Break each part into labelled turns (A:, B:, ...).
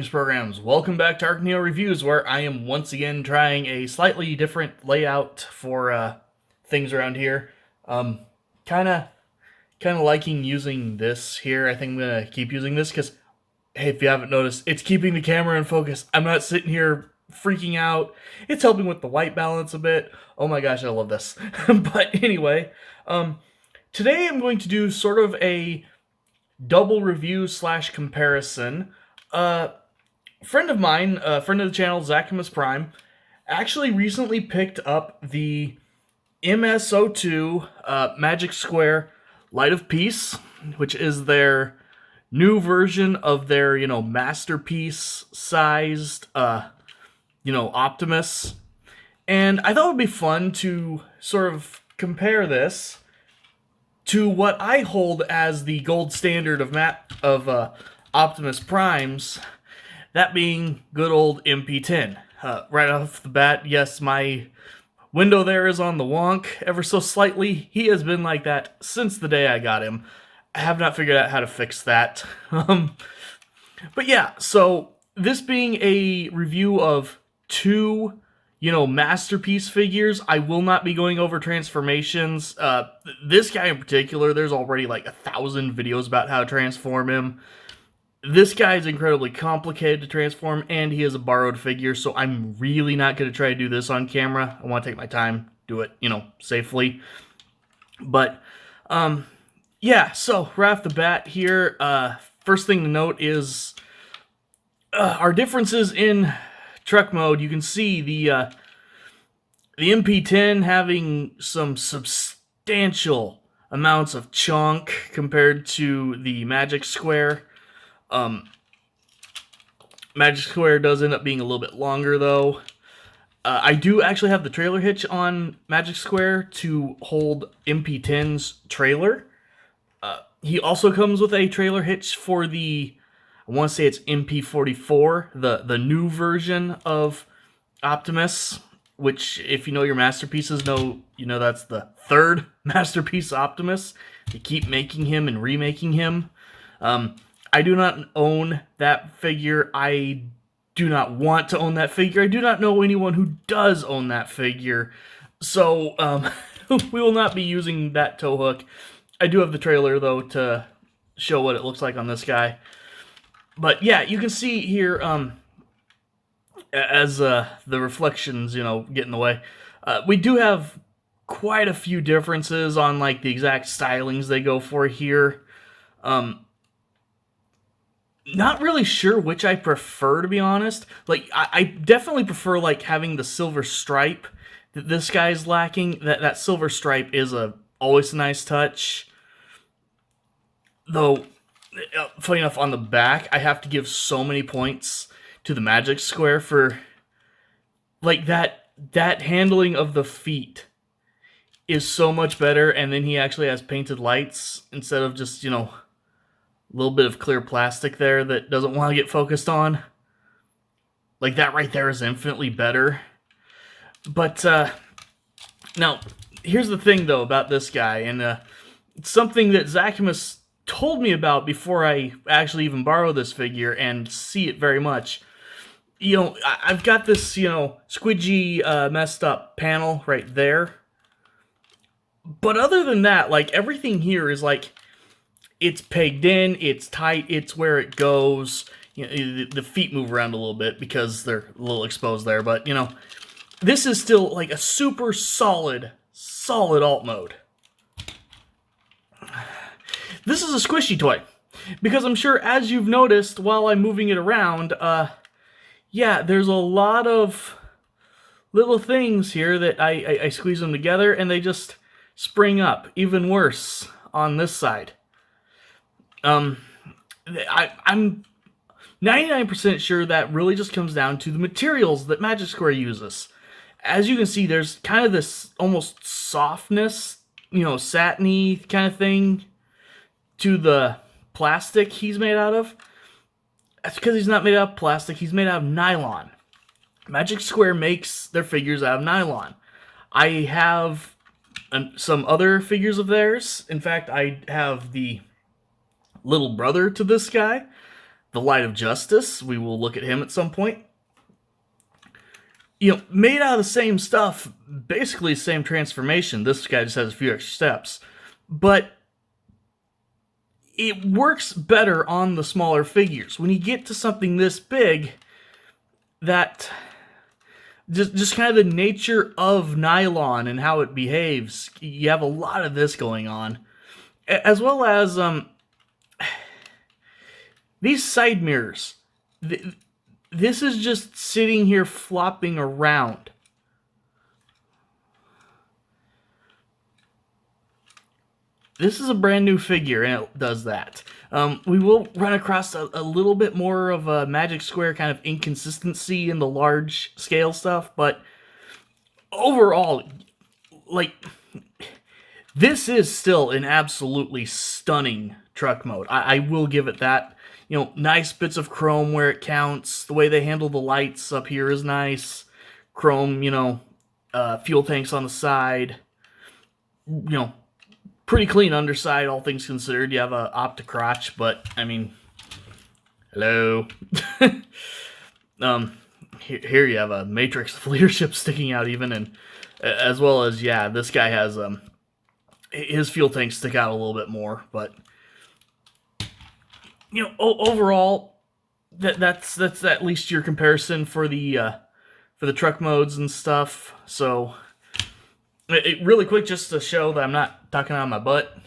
A: Greetings, programs. Welcome back to ArcNeo Reviews, where I am once again trying a slightly different layout for things around here. Kind of liking using this here. I think I'm gonna keep using this because, hey, if you haven't noticed, it's keeping the camera in focus. I'm not sitting here freaking out. It's helping with the white balance a bit. Oh my gosh, I love this. But anyway, today I'm going to do sort of a double review slash comparison. Friend of mine, friend of the channel, Optimus Prime, actually recently picked up the MS02 Magic Square Light of Peace, which is their new version of their, masterpiece sized, Optimus. And I thought it would be fun to sort of compare this to what I hold as the gold standard of Optimus Primes, that being good old MP10. Right off the bat, yes, my window there is on the wonk ever so slightly. He has been like that since the day I got him. I have not figured out how to fix that. But yeah, so this being a review of two masterpiece figures, I will not be going over transformations. This guy in particular, there's already like 1,000 videos about how to transform him. This guy is incredibly complicated to transform, and he is a borrowed figure, so I'm really not going to try to do this on camera. I want to take my time, do it, safely. But, yeah, so right off the bat here, first thing to note is our differences in truck mode. You can see the MP10 having some substantial amounts of chunk compared to the Magic Square. Magic Square does end up being a little bit longer, though. I do actually have the trailer hitch on Magic Square to hold MP10's trailer. He also comes with a trailer hitch for the, I want to say it's MP44, the new version of Optimus, which, if you know your masterpieces, you know that's the third masterpiece Optimus. They keep making him and remaking him. I do not own that figure. I do not want to own that figure. I do not know anyone who does own that figure. So, we will not be using that tow hook. I do have the trailer, though, to show what it looks like on this guy. But yeah, you can see here, as the reflections, get in the way, we do have quite a few differences on like the exact stylings they go for here. Not really sure which I prefer, to be honest. Like, I definitely prefer like having the silver stripe that this guy's lacking. That silver stripe is always a nice touch. Though, funny enough, on the back, I have to give so many points to the Magic Square for like that handling of the feet is so much better, and then he actually has painted lights instead of just, a little bit of clear plastic there that doesn't want to get focused on. Like, that right there is infinitely better. But, now, here's the thing, though, about this guy, and it's something that Optimus told me about before I actually even borrow this figure and see it very much. I've got this, squidgy, messed up panel right there. But other than that, like, everything here is, like, it's pegged in, it's tight, it's where it goes. The feet move around a little bit because they're a little exposed there, but, this is still, like, a super solid alt mode. This is a squishy toy, because I'm sure, as you've noticed while I'm moving it around, yeah, there's a lot of little things here that I squeeze them together, and they just spring up. Even worse on this side. I'm 99% sure that really just comes down to the materials that Magic Square uses. As you can see, there's kind of this almost softness, satiny kind of thing to the plastic he's made out of. That's because he's not made out of plastic, he's made out of nylon. Magic Square makes their figures out of nylon. I have some other figures of theirs. In fact, I have the little brother to this guy. the Light of Justice. We will look at him at some point. Made out of the same stuff, basically the same transformation. This guy just has a few extra steps. But it works better on the smaller figures. When you get to something this big, that just kind of the nature of nylon and how it behaves, you have a lot of this going on. As well as these side mirrors. This is just sitting here flopping around. This is a brand new figure, and it does that. We will run across a little bit more of a Magic Square kind of inconsistency in the large scale stuff, but overall, like, this is still an absolutely stunning truck mode. I will give it that. Nice bits of chrome where it counts. The way they handle the lights up here is nice. Chrome, fuel tanks on the side. Pretty clean underside, all things considered. You have a Opticrotch, but, I mean, hello. Here you have a matrix of leadership sticking out even, and as well as, yeah, this guy has, his fuel tanks stick out a little bit more, but overall, that's at least your comparison for the truck modes and stuff. So, really quick, just to show that I'm not talking out of my butt.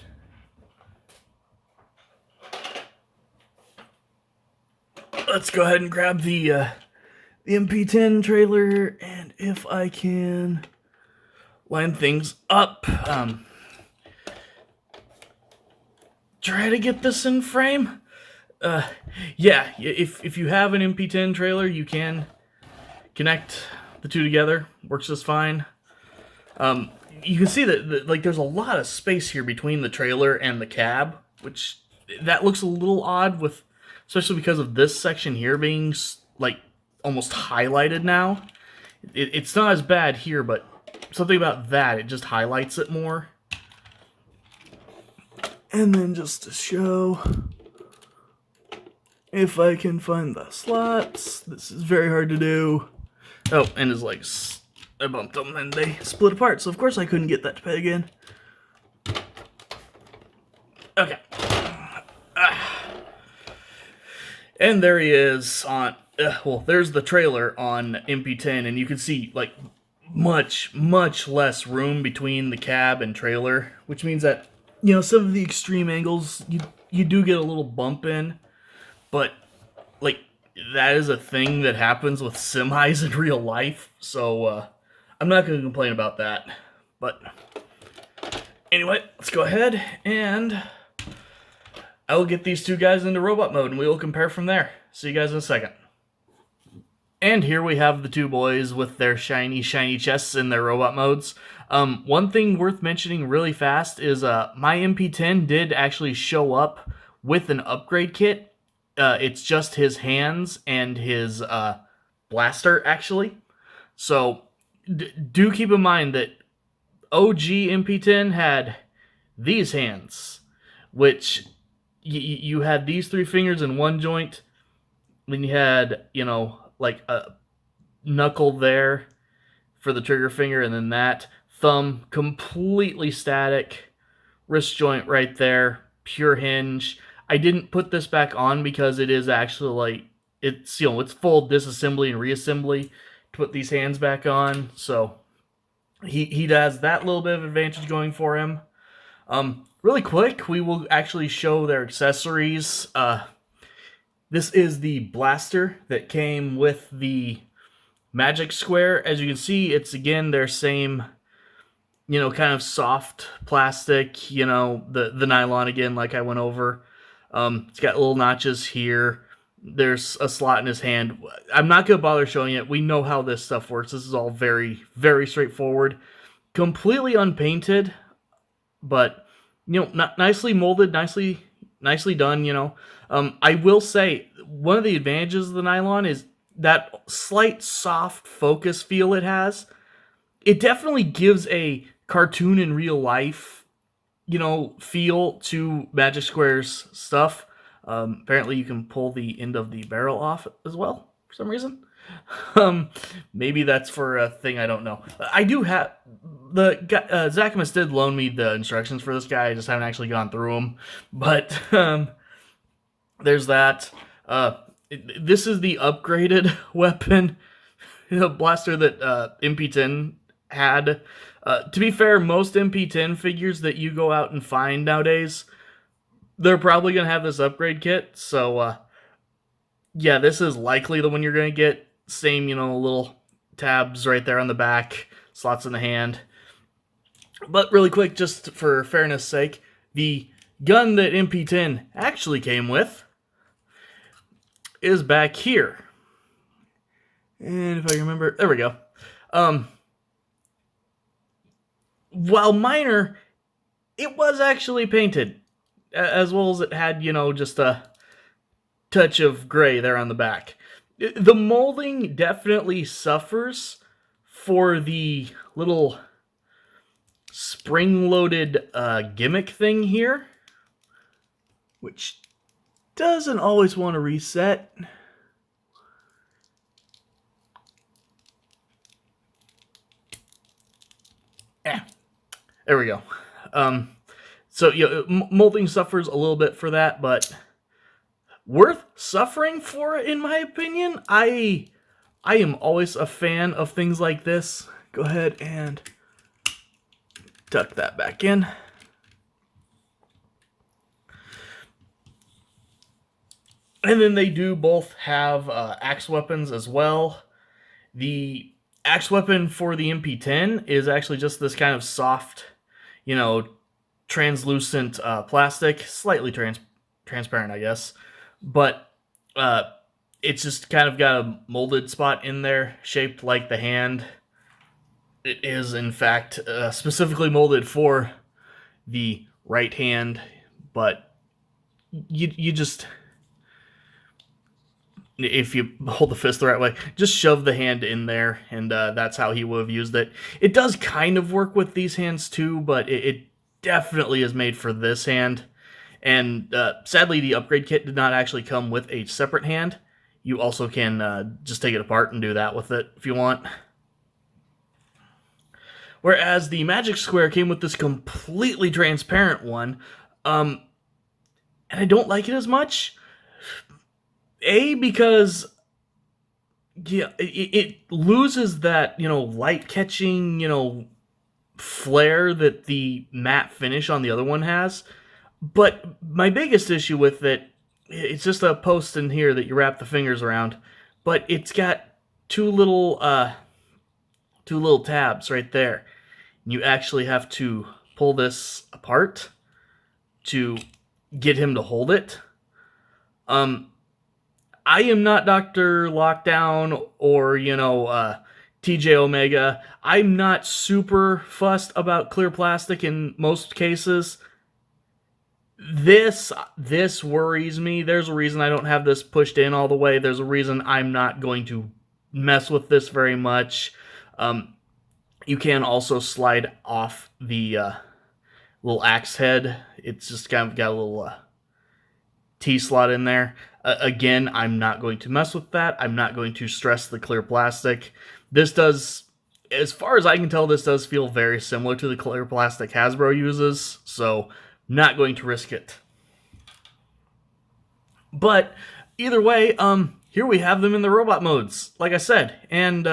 A: Let's go ahead and grab the MP10 trailer, and if I can line things up, try to get this in frame. Yeah, if you have an MP10 trailer, you can connect the two together. Works just fine. You can see that like there's a lot of space here between the trailer and the cab, which that looks a little odd with, especially because of this section here being like almost highlighted now. It's not as bad here, but something about that, it just highlights it more. And then just to show, if I can find the slots, this is very hard to do. Oh, and his legs, I bumped them and they split apart, so of course I couldn't get that to peg in. Okay. And there he is on, well, there's the trailer on MP10, and you can see, like, much less room between the cab and trailer, which means that, some of the extreme angles, you do get a little bump in, but, like, that is a thing that happens with semis in real life, so, I'm not going to complain about that. But, anyway, let's go ahead, and I will get these two guys into robot mode, and we will compare from there. See you guys in a second. And here we have the two boys with their shiny chests in their robot modes. One thing worth mentioning really fast is my MP10 did actually show up with an upgrade kit. It's just his hands and his blaster, actually. So do keep in mind that OG MP10 had these hands, which you had these three fingers in one joint. Then you had, like a knuckle there for the trigger finger, and then that thumb completely static, wrist joint right there, pure hinge. I didn't put this back on because it is actually like it's it's full disassembly and reassembly to put these hands back on. So he has that little bit of advantage going for him. Really quick, we will actually show their accessories. This is the blaster that came with the Magic Square. As you can see, it's again their same, kind of soft plastic, the nylon again, like I went over. It's got little notches here. There's a slot in his hand. I'm not going to bother showing it. We know how this stuff works. This is all very, very straightforward. Completely unpainted, but, nicely molded, nicely done, I will say, one of the advantages of the nylon is that slight soft focus feel it has. It definitely gives a cartoon in real life, feel to Magic Square's stuff. Apparently, you can pull the end of the barrel off as well for some reason. Maybe that's for a thing I don't know. I do have the Zachamus did loan me the instructions for this guy. I just haven't actually gone through them. But there's that. This is the upgraded weapon, blaster that MP10 had. To be fair, most MP10 figures that you go out and find nowadays, they're probably going to have this upgrade kit. So, yeah, this is likely the one you're going to get. Same, little tabs right there on the back, slots in the hand. But really quick, just for fairness sake, the gun that MP10 actually came with is back here. And if I remember, there we go. While minor, it was actually painted, as well as it had, just a touch of gray there on the back. The molding definitely suffers for the little spring-loaded gimmick thing here, which doesn't always want to reset. There we go. So molding suffers a little bit for that, but worth suffering for, in my opinion. I am always a fan of things like this. Go ahead and tuck that back in. And then they do both have axe weapons as well. The axe weapon for the MP10 is actually just this kind of soft, translucent plastic, slightly transparent, I guess. But it's just kind of got a molded spot in there, shaped like the hand. It is, in fact, specifically molded for the right hand, but you just, if you hold the fist the right way, just shove the hand in there, and that's how he would have used it. It does kind of work with these hands too, but it definitely is made for this hand. And sadly, the upgrade kit did not actually come with a separate hand. You also can just take it apart and do that with it if you want. Whereas the Magic Square came with this completely transparent one, and I don't like it as much. Because it loses that, light catching, flare that the matte finish on the other one has. But my biggest issue with it, it's just a post in here that you wrap the fingers around, but it's got two little tabs right there. You actually have to pull this apart to get him to hold it. I am not Dr. Lockdown or, TJ Omega. I'm not super fussed about clear plastic in most cases. This worries me. There's a reason I don't have this pushed in all the way. There's a reason I'm not going to mess with this very much. You can also slide off the little axe head. It's just kind of got a little T-slot in there. Again, I'm not going to mess with that. I'm not going to stress the clear plastic. This does, as far as I can tell, this does feel very similar to the clear plastic Hasbro uses, so not going to risk it. But either way, here we have them in the robot modes, like I said. And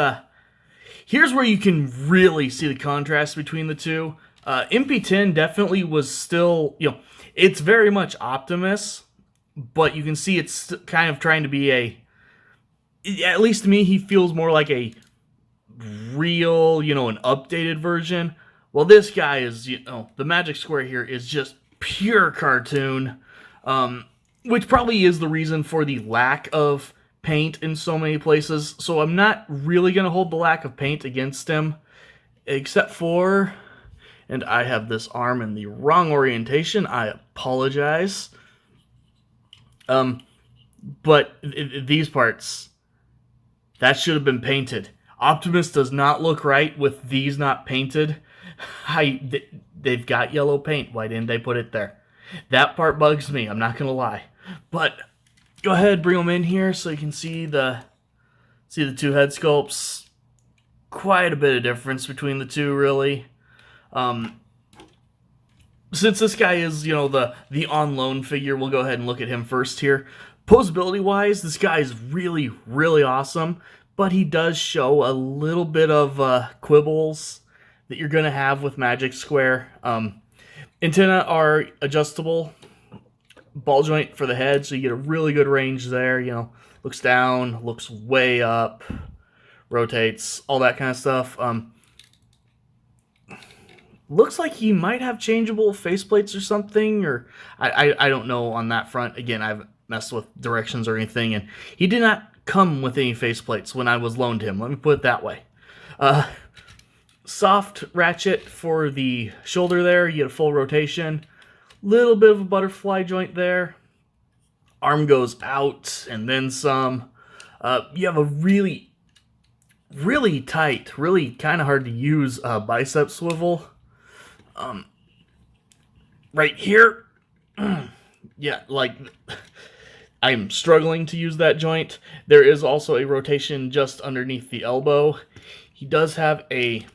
A: here's where you can really see the contrast between the two. MP10 definitely was still, it's very much Optimus, but you can see it's kind of trying to be at least to me, he feels more like a real, an updated version. Well, this guy is, the Magic Square here is just pure cartoon, which probably is the reason for the lack of paint in so many places. So I'm not really going to hold the lack of paint against him, except for, and I have this arm in the wrong orientation, I apologize. But these parts, that should have been painted. Optimus does not look right with these not painted. They've got yellow paint. Why didn't they put it there? That part bugs me, I'm not going to lie. But go ahead, bring them in here so you can see the two head sculpts. Quite a bit of difference between the two, really. Since this guy is, the on loan figure, we'll go ahead and look at him first here. Posability wise, this guy is really, really awesome, but he does show a little bit of quibbles that you're going to have with Magic Square. Antenna are adjustable, ball joint for the head, so you get a really good range there. Looks down, looks way up, rotates, all that kind of stuff. Looks like he might have changeable faceplates or something, or I don't know on that front. Again, I haven't messed with directions or anything, and he did not come with any faceplates when I was loaned him. Let me put it that way. Soft ratchet for the shoulder there. You get a full rotation. Little bit of a butterfly joint there. Arm goes out and then some. You have a really, really tight, really kind of hard to use bicep swivel. Right here, yeah, like I'm struggling to use that joint. There is also a rotation just underneath the elbow. He does have a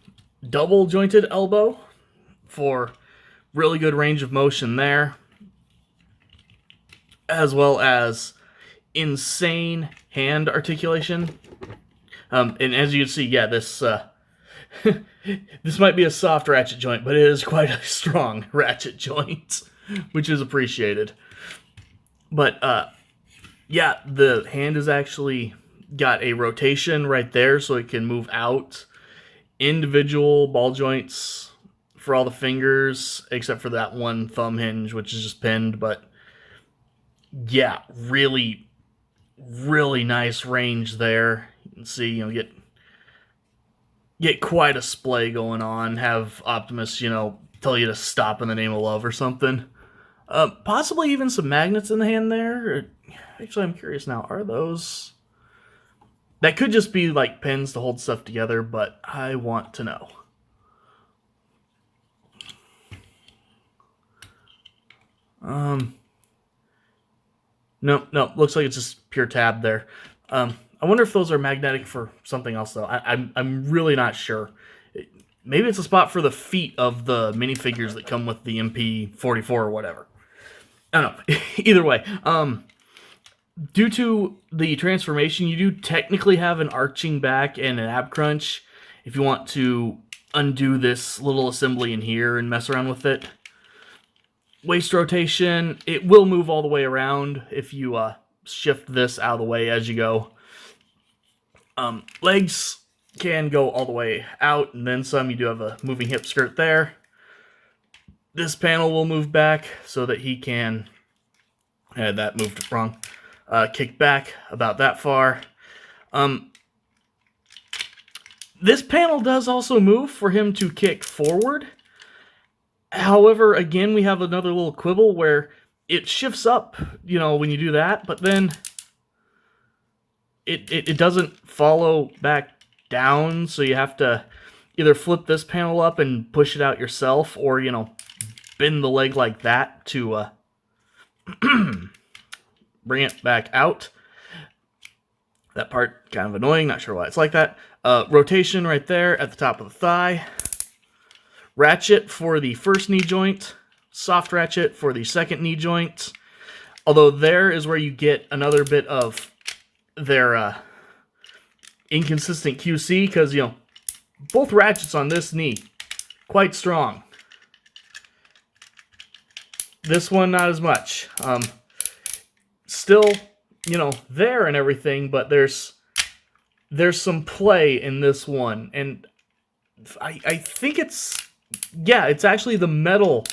A: double jointed elbow for really good range of motion there, as well as insane hand articulation. And as you can see, yeah, this this might be a soft ratchet joint, but it is quite a strong ratchet joint, which is appreciated. But yeah, the hand has actually got a rotation right there, so it can move out. Individual ball joints for all the fingers, except for that one thumb hinge, which is just pinned. But yeah, really, really nice range there. You can see, get quite a splay going on. Have Optimus, tell you to stop in the name of love or something. Possibly even some magnets in the hand there. Actually, I'm curious now. Are those? That could just be like pins to hold stuff together, but I want to know. No, looks like it's just pure tab there. I wonder if those are magnetic for something else, though. I'm really not sure. Maybe it's a spot for the feet of the minifigures that come with the MP44 or whatever. I don't know. Either way, due to the transformation, you do technically have an arching back and an ab crunch if you want to undo this little assembly in here and mess around with it. Waist rotation, it will move all the way around if you shift this out of the way as you go. Legs can go all the way out and then some. You do have a moving hip skirt there. This panel will move back so that he can, that moved wrong, kick back about that far. This panel does also move for him to kick forward. However, again, we have another little quibble where it shifts up, when you do that, but then it doesn't follow back down, so you have to either flip this panel up and push it out yourself, or, bend the leg like that to bring it back out. That part, kind of annoying, not sure why it's like that. Rotation right there at the top of the thigh. Ratchet for the first knee joint. Soft ratchet for the second knee joint. Although there is where you get another bit of their inconsistent QC, because, both ratchets on this knee, quite strong. This one, not as much. Still, there and everything, but there's some play in this one. And I think it's actually the metal,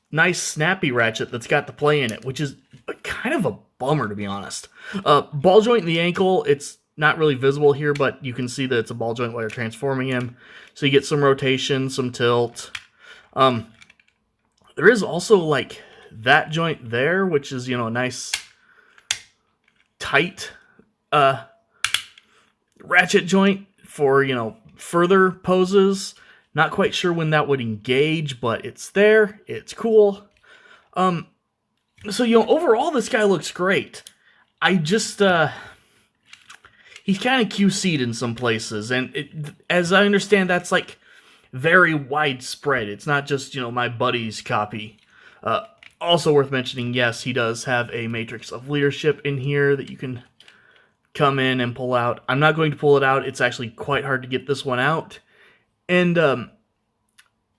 A: nice snappy ratchet that's got the play in it, which is kind of a bummer, to be honest. Ball joint in the ankle, it's not really visible here, but you can see that it's a ball joint while you're transforming him. So you get some rotation, some tilt. There is also, like, that joint there, which is, a nice, tight ratchet joint for, further poses. Not quite sure when that would engage, but it's there. It's cool. So, overall, this guy looks great. I just, he's kind of QC'd in some places, and as I understand, that's, like, very widespread. It's not just, my buddy's copy. Also worth mentioning, yes, he does have a Matrix of Leadership in here that you can come in and pull out. I'm not going to pull it out. It's actually quite hard to get this one out. And,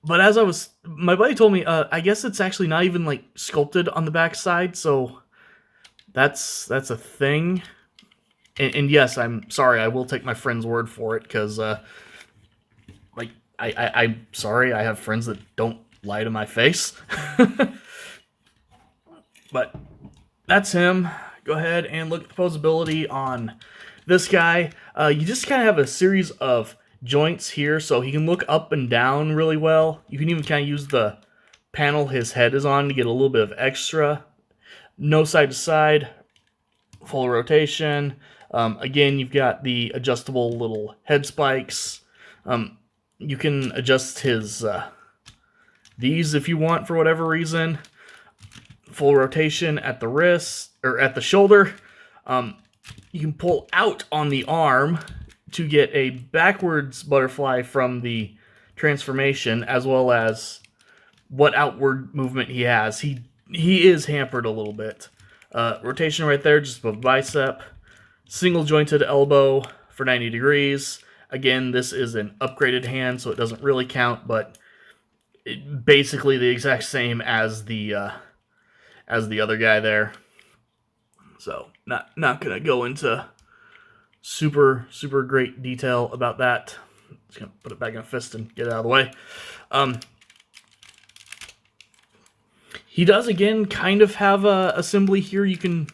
A: but as my buddy told me, I guess it's actually not even, like, sculpted on the backside, so that's a thing. And yes, I'm sorry, I will take my friend's word for it, because, like, I'm sorry, I have friends that don't lie to my face. But that's him. Go ahead and look at the posability on this guy. You just kind of have a series of joints here, so he can look up and down really well. You can even kind of use the panel his head is on to get a little bit of extra. No side to side, full rotation. Again, you've got the adjustable little head spikes. You can adjust his these if you want for whatever reason. Full rotation at the wrist, or at the shoulder. You can pull out on the arm to get a backwards butterfly from the transformation, as well as what outward movement he has. He is hampered a little bit. Rotation right there, just above bicep. Single jointed elbow for 90 degrees. Again, this is an upgraded hand, so it doesn't really count, but basically the exact same as the other guy there. So not gonna go into super great detail about that. Just gonna put it back in a fist and get it out of the way. He does again kind of have a assembly here. You can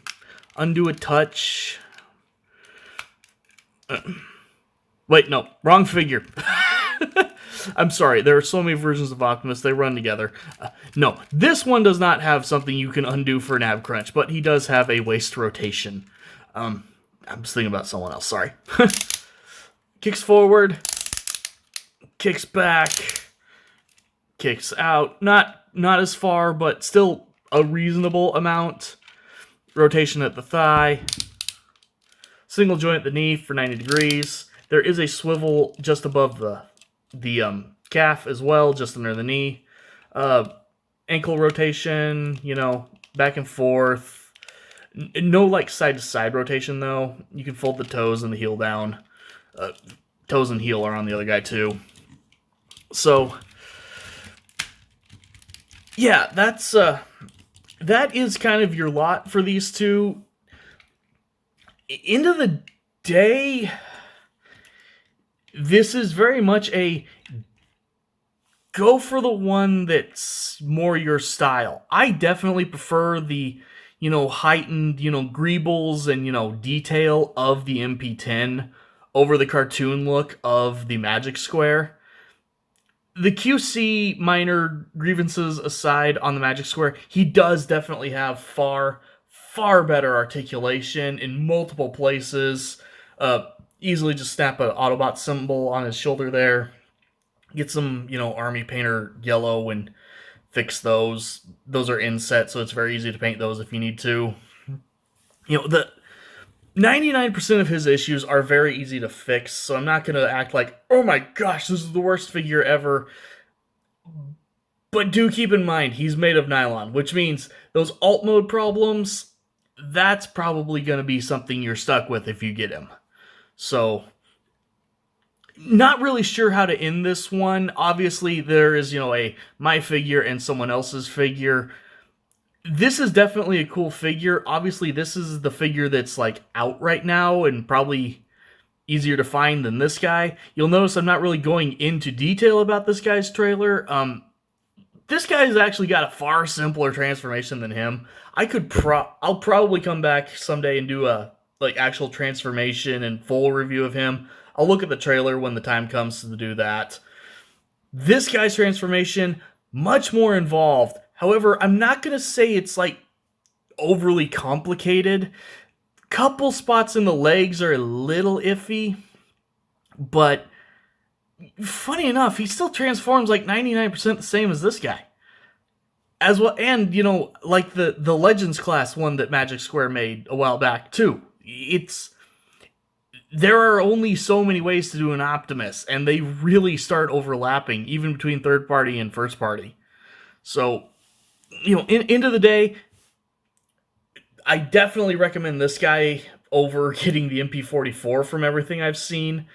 A: undo a touch. Wait, no, wrong figure. I'm sorry, there are so many versions of Optimus, they run together. No, this one does not have something you can undo for an ab crunch, but he does have a waist rotation. I'm just thinking about someone else, sorry. Kicks forward, kicks back, kicks out. Not as far, but still a reasonable amount. Rotation at the thigh. Single joint at the knee for 90 degrees. There is a swivel just above the calf as well, just under the knee. Ankle rotation, back and forth. No, like, side-to-side rotation, though. You can fold the toes and the heel down. Toes and heel are on the other guy, too. So, yeah, that is kind of your lot for these two. End of the day, this is very much a go for the one that's more your style. I definitely prefer the, heightened, greebles and, detail of the MP10 over the cartoon look of the Magic Square. The QC minor grievances aside on the Magic Square, he does definitely have far better articulation in multiple places. Easily just snap an Autobot symbol on his shoulder there. Get some, Army Painter yellow and fix those. Those are inset, so it's very easy to paint those if you need to. The 99% of his issues are very easy to fix, so I'm not going to act like, oh my gosh, this is the worst figure ever. But do keep in mind, he's made of nylon, which means those alt mode problems, that's probably going to be something you're stuck with if you get him. So, not really sure how to end this one. Obviously, there is, a my figure and someone else's figure. This is definitely a cool figure. Obviously, this is the figure that's, like, out right now and probably easier to find than this guy. You'll notice I'm not really going into detail about this guy's trailer. This guy's actually got a far simpler transformation than him. I'll probably come back someday and do a actual transformation and full review of him. I'll look at the trailer when the time comes to do that. This guy's transformation, much more involved. However, I'm not going to say it's overly complicated. Couple spots in the legs are a little iffy, but funny enough, he still transforms 99% the same as this guy. as well, and like the Legends class one that Magic Square made a while back too. It's there are only so many ways to do an Optimus, and they really start overlapping even between third party and first party. So, into the day, I definitely recommend this guy over getting the MP44 from everything I've seen.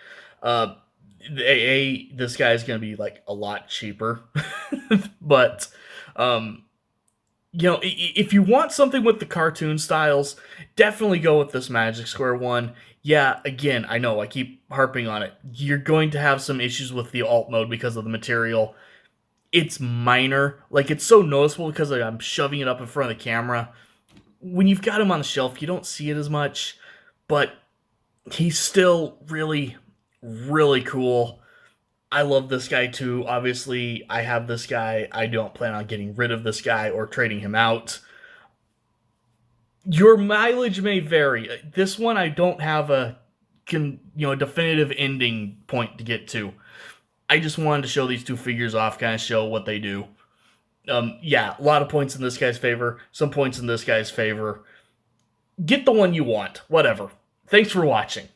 A: Uh, this guy is going to be like a lot cheaper, but um, if you want something with the cartoon styles, definitely go with this Magic Square one. Yeah, again, I know I keep harping on it. You're going to have some issues with the alt mode because of the material. It's minor, like it's so noticeable because I'm shoving it up in front of the camera. When you've got him on the shelf, you don't see it as much, but he's still really, really cool. I love this guy too. Obviously, I have this guy. I don't plan on getting rid of this guy or trading him out. Your mileage may vary. This one, I don't have a definitive ending point to get to. I just wanted to show these two figures off, kind of show what they do. Yeah, a lot of points in this guy's favor, some points in this guy's favor. Get the one you want, whatever. Thanks for watching.